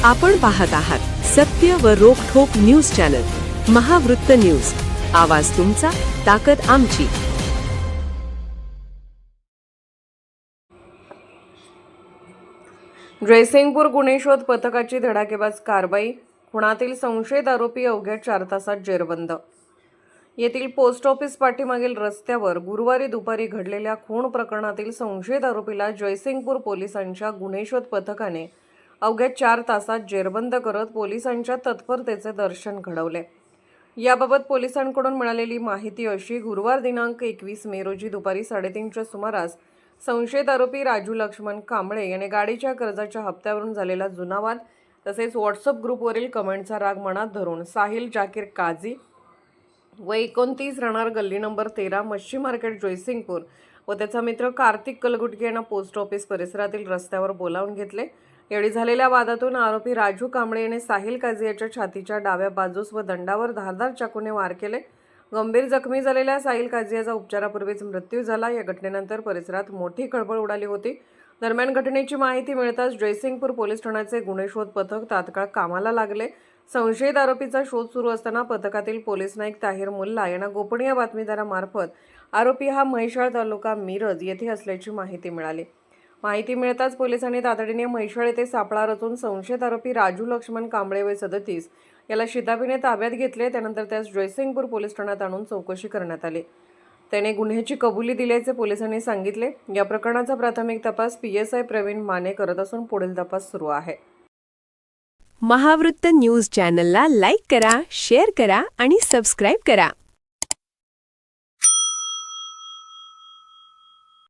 आपण पाहत आहात सत्य व रोखठोक न्यूज चॅनल महावृत्त न्यूज। आवाज तुमचा, ताकद आमची। जयसिंगपूर गुन्हे शोध पथकाची धडाकेबाज कारवाई। खुनातील संशयित आरोपी अवघ्या 4 तासात जेरबंद। येथील पोस्ट ऑफिस पाठीमागील रस्त्यावर गुरुवारी दुपारी घडलेल्या खून प्रकरणातील संशयित आरोपीला जयसिंगपूर पोलिसांच्या गुन्हे शोध पथकाने अवघ्या 4 तासात जेरबंद करत पोलिसांच्या तत्परतेचे दर्शन घडवले। याबाबत पोलिसांकडून मिळालेली माहिती अशी, गुरुवार दिनांक 21 मे रोजी दुपारी 3:30च्या सुमारास संशयित आरोपी राजू लक्ष्मण कांबळे याने गाडीच्या कर्जाच्या हप्त्यावरून झालेला जुना वाद तसेच व्हॉट्सअप ग्रुपवरील कमेंटचा राग मनात धरून साहिल जाकीर काझी व 29 राहणार गल्ली नंबर 13 मच्छी मार्केट जयसिंगपूर व त्याचा मित्र कार्तिक कलगुटके यांना पोस्ट ऑफिस परिसरातील रस्त्यावर बोलावून घेतले। यावेळी झालेल्या वादातून आरोपी राजू कांबळे याने साहिल काझी याच्या छातीच्या डाव्या बाजूस व दंडावर धारदार चाकूने वार केले। गंभीर जखमी झालेल्या साहिल काझी याचा उपचारापूर्वीच मृत्यू झाला। या घटनेनंतर परिसरात मोठी खळबळ उडाली होती। दरम्यान घटनेची माहिती मिळताच जयसिंगपूर पोलीस ठाण्याचे गुन्हे शोध पथक तात्काळ कामाला लागले। संशयित आरोपीचा शोध सुरू असताना पथकातील पोलीस नाईक ताहिर मुल्ला यांना गोपनीय बातमीदारामार्फत आरोपी हा म्हैसाळ तालुका मिरज येथे असल्याची माहिती मिळाली। माहिती मिळताच पोलिसांनी तातडीने म्हैसाळ येथे सापळा रचून संशयित आरोपी राजू लक्ष्मण कांबळे वय 37 याला शिताफीने ताब्यात घेतले। त्यानंतर त्यास जयसिंगपूर पोलीस ठाण्यात आणून चौकशी करण्यात आली। त्याने गुन्ह्याची कबुली दिल्याचे पोलिसांनी सांगितले। या प्रकरणाचा प्राथमिक तपास PSI प्रवीण माने करत असून पुढील तपास सुरू आहे। महावृत्त न्यूज चॅनलला लाईक करा, शेअर करा आणि सबस्क्राइब करा।